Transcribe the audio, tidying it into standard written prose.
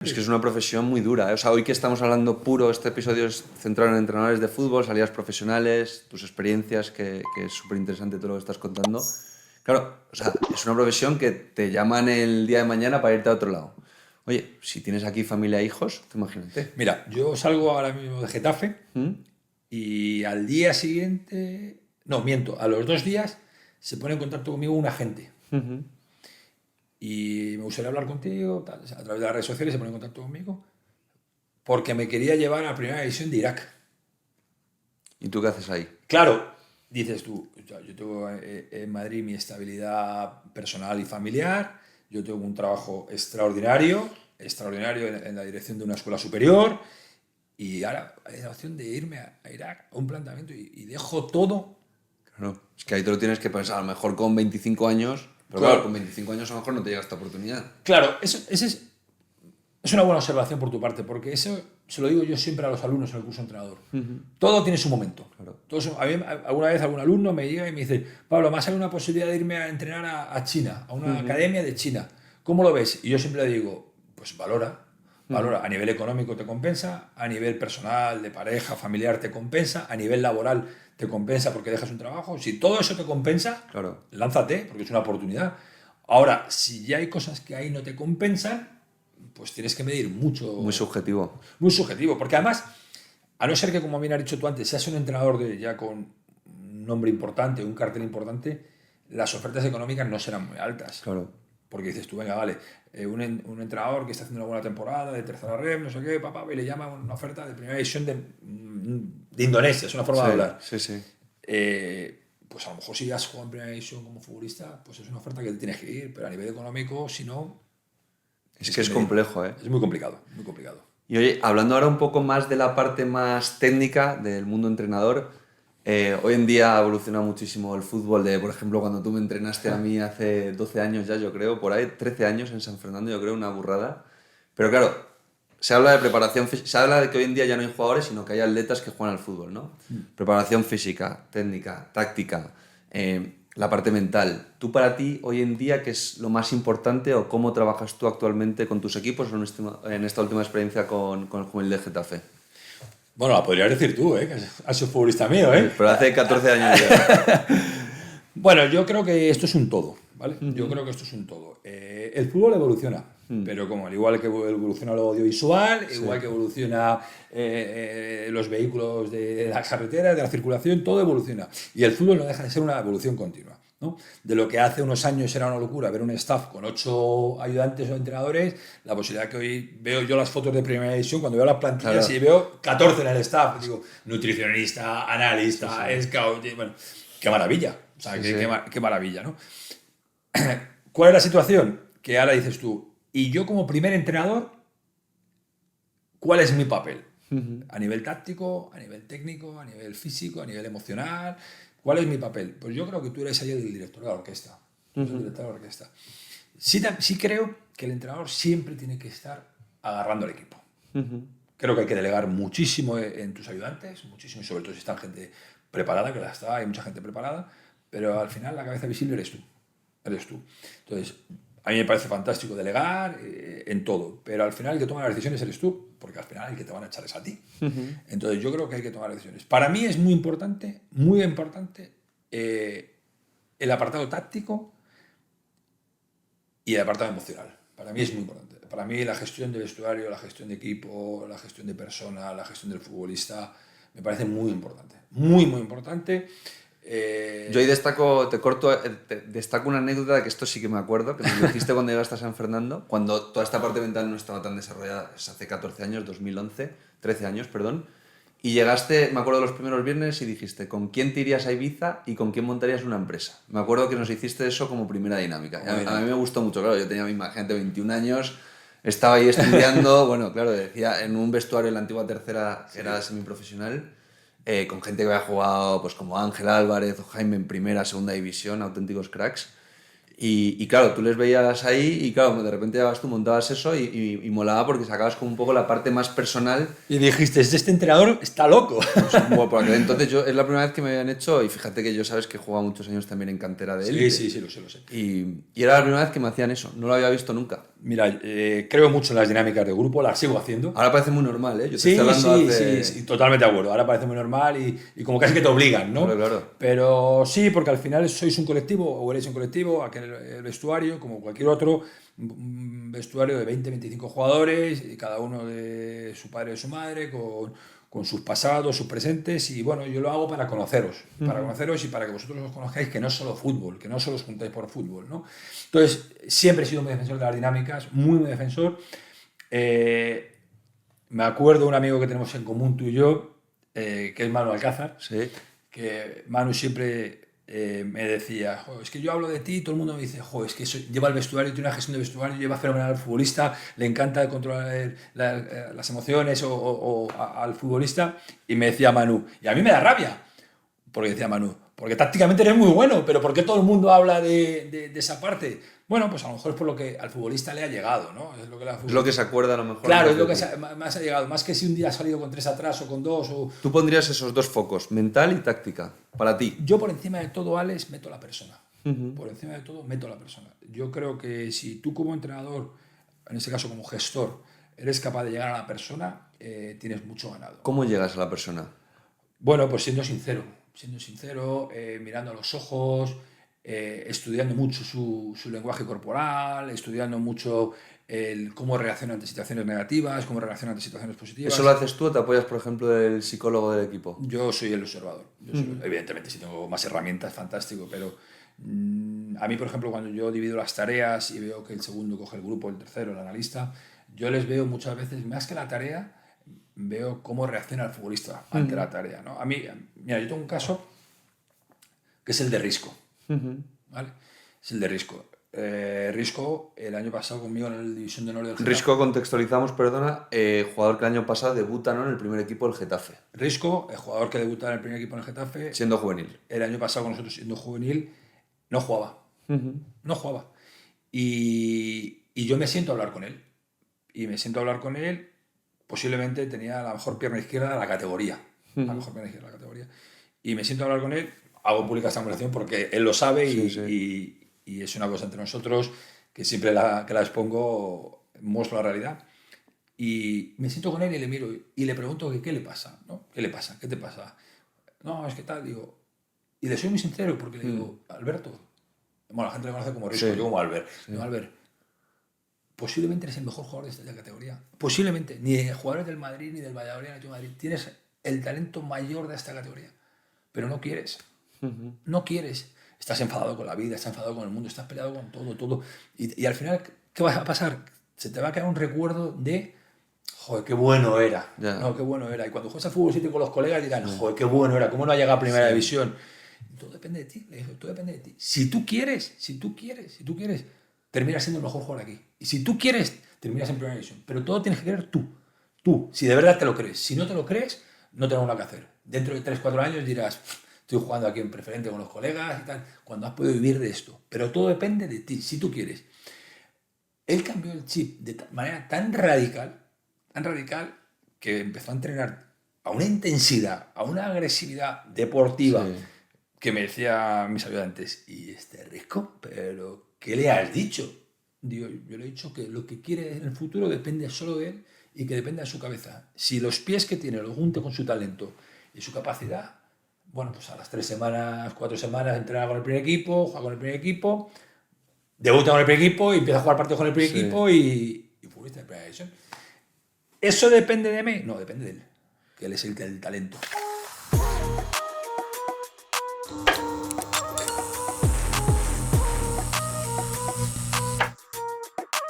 Es que es una profesión muy dura, ¿eh? O sea, hoy que estamos hablando puro, este episodio es centrado en entrenadores de fútbol, salidas profesionales, tus experiencias, que es súper interesante todo lo que estás contando. Claro, o sea, es una profesión que te llaman el día de mañana para irte a otro lado. Oye, si tienes aquí familia e hijos, te imagínate. Mira, yo salgo ahora mismo de Getafe ¿Mm? y al día siguiente, no, miento, a los 2 días se pone en contacto conmigo un agente Ujú. y me gustaría hablar contigo, tal, a través de las redes sociales se pone en contacto conmigo porque me quería llevar a la primera división de Irak. ¿Y tú qué haces ahí? Claro, dices tú, yo tengo en Madrid mi estabilidad personal y familiar, yo tengo un trabajo extraordinario, extraordinario en la dirección de una escuela superior. Y ahora hay la opción de irme a Irak a un planteamiento y dejo todo. Claro, es que ahí te lo tienes que pensar, a lo mejor con 25 años, pero claro, con Claro, 25 años a lo mejor no te llega esta oportunidad. claro, es una buena observación por tu parte, porque eso se lo digo yo siempre a los alumnos en el curso de entrenador. Todo tiene su momento. Claro. A mí, alguna vez algún alumno me llega y me dice, Pablo, más hay una posibilidad de irme a entrenar a China, a una academia de China. ¿Cómo lo ves? Y yo siempre le digo, pues valora. Valora, a nivel económico te compensa, a nivel personal, de pareja, familiar te compensa, a nivel laboral te compensa porque dejas un trabajo. Si todo eso te compensa, Claro. lánzate, porque es una oportunidad. Ahora, si ya hay cosas que ahí no te compensan, pues tienes que medir mucho. Muy subjetivo. Muy subjetivo, porque además, a no ser que, como bien has dicho tú antes, seas un entrenador ya con un nombre importante, un cartel importante, las ofertas económicas no serán muy altas. Claro. Porque dices tú, venga, vale, un entrenador que está haciendo una buena temporada de tercera red, no sé qué, papá, y le llama una oferta de primera división de Indonesia, es una forma de hablar. Sí, sí. Pues a lo mejor si ya has jugado en primera división como futbolista, pues es una oferta que te tienes que ir, pero a nivel económico, si no, Es que es complejo, ¿eh? es muy complicado, muy complicado. Y oye, hablando ahora un poco más de la parte más técnica del mundo entrenador, hoy en día ha evolucionado muchísimo el fútbol de, por ejemplo, cuando tú me entrenaste a mí hace 12 años ya, yo creo, por ahí, 13 años en San Fernando, yo creo, una burrada. Pero claro, se habla de preparación física, se habla de que hoy en día ya no hay jugadores, sino que hay atletas que juegan al fútbol, ¿no? Preparación física, técnica, táctica, la parte mental. ¿Tú para ti hoy en día qué es lo más importante o cómo trabajas tú actualmente con tus equipos en esta última experiencia con el juvenil de Getafe? Bueno, la podrías decir tú, que has sido futbolista mío, Pero hace 14 años ya. Bueno, yo creo que esto es un todo, ¿vale? Yo creo que esto es un todo. El fútbol evoluciona, pero como al igual que evoluciona lo audiovisual, igual que evoluciona los vehículos de las carreteras, de la circulación, todo evoluciona. Y el fútbol no deja de ser una evolución continua, ¿no? De lo que hace unos años era una locura ver un staff con 8 ayudantes o entrenadores, la posibilidad que hoy veo yo las fotos de primera división, cuando veo las plantillas Claro. y veo 14 en el staff, digo, nutricionista, analista, scout, bueno, qué maravilla. O sea, Sí, sí. qué maravilla, ¿no? ¿Cuál es la situación? Que ahora dices tú, y yo como primer entrenador, ¿cuál es mi papel? A nivel táctico, a nivel técnico, a nivel físico, a nivel emocional. ¿Cuál es mi papel? Pues yo creo que tú eres ahí el director de la orquesta. Tú eres el director de la orquesta. Sí creo que el entrenador siempre tiene que estar agarrando al equipo. Creo que hay que delegar muchísimo en tus ayudantes, muchísimo, y sobre todo si está gente preparada, que la está, hay mucha gente preparada, pero al final la cabeza visible eres tú. Eres tú. Entonces, a mí me parece fantástico delegar en todo, pero al final el que toma las decisiones eres tú, porque al final el que te van a echar es a ti. Entonces, yo creo que hay que tomar decisiones. Para mí es muy importante el apartado táctico y el apartado emocional. Para mí es muy importante. Para mí la gestión del vestuario, la gestión de equipo, la gestión de persona, la gestión del futbolista, me parece muy importante. Muy, muy importante. Yo ahí destaco, destaco una anécdota que esto sí que me acuerdo, que me lo dijiste cuando llegaste a San Fernando, cuando toda esta parte mental no estaba tan desarrollada, es hace 14 años, 2011, 13 años, perdón, y llegaste, me acuerdo, los primeros viernes y dijiste con quién te irías a Ibiza y con quién montarías una empresa. Me acuerdo que nos hiciste eso como primera dinámica. A mí me gustó mucho, claro, yo tenía mi gente 21 años, estaba ahí estudiando, bueno, claro, decía, en un vestuario en la antigua tercera era semiprofesional, con gente que había jugado pues como Ángel Álvarez o Jaime en primera, segunda división, auténticos cracks. Y claro, tú les veías ahí y claro, de repente llegabas tú, montabas eso y molaba porque sacabas como un poco la parte más personal. Y dijiste, este entrenador está loco. Bueno, por aquel entonces es la primera vez que me habían hecho, y fíjate que yo sabes que he jugado muchos años también en cantera de élite. Sí, lo sé. Y era la primera vez que me hacían eso, no lo había visto nunca. Mira, creo mucho en las dinámicas de grupo, las sigo haciendo. Ahora parece muy normal, ¿eh? Yo te estoy hablando sí, totalmente de acuerdo. Ahora parece muy normal y como casi que te obligan, ¿no? Claro. Pero sí, porque al final sois un colectivo, o eres un colectivo, aquel el vestuario, como cualquier otro, un vestuario de 20, 25 jugadores, y cada uno de su padre y de su madre, con sus pasados, sus presentes, y bueno, yo lo hago para conoceros, y para que vosotros os conozcáis que no es solo fútbol, que no solo os juntáis por fútbol, ¿no? Entonces, siempre he sido muy defensor de las dinámicas, muy defensor. Me acuerdo de un amigo que tenemos en común, tú y yo, que es Manu Alcázar, que Manu siempre me decía, es que yo hablo de ti y todo el mundo me dice, es que lleva el vestuario, tiene una gestión de vestuario, lleva fenomenal al futbolista, le encanta controlar las emociones al futbolista, y me decía Manu, y a mí me da rabia, porque decía Manu, porque tácticamente eres muy bueno, pero ¿por qué todo el mundo habla de esa parte? Bueno, pues a lo mejor es por lo que al futbolista le ha llegado, ¿no? Es lo que se acuerda a lo mejor. Claro, es lo que más ha llegado, más que si un día ha salido con 3 atrás o con 2 o... Tú pondrías esos dos focos, mental y táctica, para ti. Yo por encima de todo, Alex, meto la persona. Por encima de todo, meto la persona. Yo creo que si tú como entrenador, en este caso como gestor, eres capaz de llegar a la persona, tienes mucho ganado. ¿Cómo llegas a la persona? Bueno, pues siendo sincero, mirando a los ojos, estudiando mucho su lenguaje corporal, estudiando mucho cómo reacciona ante situaciones negativas, cómo reacciona ante situaciones positivas. ¿Eso lo haces tú o te apoyas, por ejemplo, del psicólogo del equipo? Yo soy el observador. Evidentemente, si tengo más herramientas, fantástico, pero a mí, por ejemplo, cuando yo divido las tareas y veo que el segundo coge el grupo, el tercero, el analista, yo les veo muchas veces, más que la tarea, veo cómo reacciona el futbolista ante la tarea, ¿no? A mí, mira, yo tengo un caso que es el de Risco, ¿vale? Es el de Risco. Risco, el año pasado conmigo en la División de Honor del Getafe. Risco, contextualizamos, perdona, jugador que el año pasado debuta, ¿no?, en el primer equipo del Getafe. Risco, el jugador que debuta en el primer equipo en el Getafe. Siendo juvenil. El año pasado con nosotros siendo juvenil, no jugaba. No jugaba. Y yo me siento a hablar con él. Posiblemente tenía la mejor pierna izquierda de la categoría. La mejor pierna izquierda de la categoría. Y me siento a hablar con él, hago pública esta conversación porque él lo sabe y es una cosa entre nosotros que siempre que la expongo muestro la realidad. Y me siento con él y le miro y le pregunto que qué le pasa, ¿no? ¿Qué le pasa? ¿Qué te pasa? No, es que tal, digo. Y le soy muy sincero porque le digo, Alberto, bueno, la gente le conoce como Risco, yo como Albert. Digo, Albert, posiblemente eres el mejor jugador de esta categoría. Posiblemente. Ni jugadores del Madrid ni del Valladolid ni del Madrid. Tienes el talento mayor de esta categoría. Pero no quieres. No quieres. Estás enfadado con la vida, estás enfadado con el mundo, estás peleado con todo. Y al final, ¿qué va a pasar? Se te va a quedar un recuerdo de, joder, qué bueno era. No, qué bueno era. Y cuando juegas al fútbol 7 con los colegas dirán, joder, qué bueno era, cómo no ha llegado a primera división. Todo depende de ti, le dije, todo depende de ti. Si tú quieres, terminas siendo el mejor jugador aquí. Y si tú quieres, terminas en primera división. Pero todo tienes que querer tú. Tú, si de verdad te lo crees. Si no te lo crees, no tenemos nada que hacer. Dentro de 3-4 años dirás, estoy jugando aquí en preferente con los colegas y tal, cuando has podido vivir de esto. Pero todo depende de ti, si tú quieres. Él cambió el chip de manera tan radical, que empezó a entrenar a una intensidad, a una agresividad deportiva, que me decía mis ayudantes, ¿y este Risco? ¿Pero qué le has dicho? Digo, yo le he dicho que lo que quiere en el futuro depende solo de él y que depende de su cabeza. Si los pies que tiene los junte con su talento y su capacidad, bueno, pues a las 3 semanas, 4 semanas entrena con el primer equipo, juega con el primer equipo, debuta con el primer equipo y empieza a jugar partidos con el primer equipo y futbolista de primera división. ¿Eso depende de mí? No, depende de él, que él es el talento.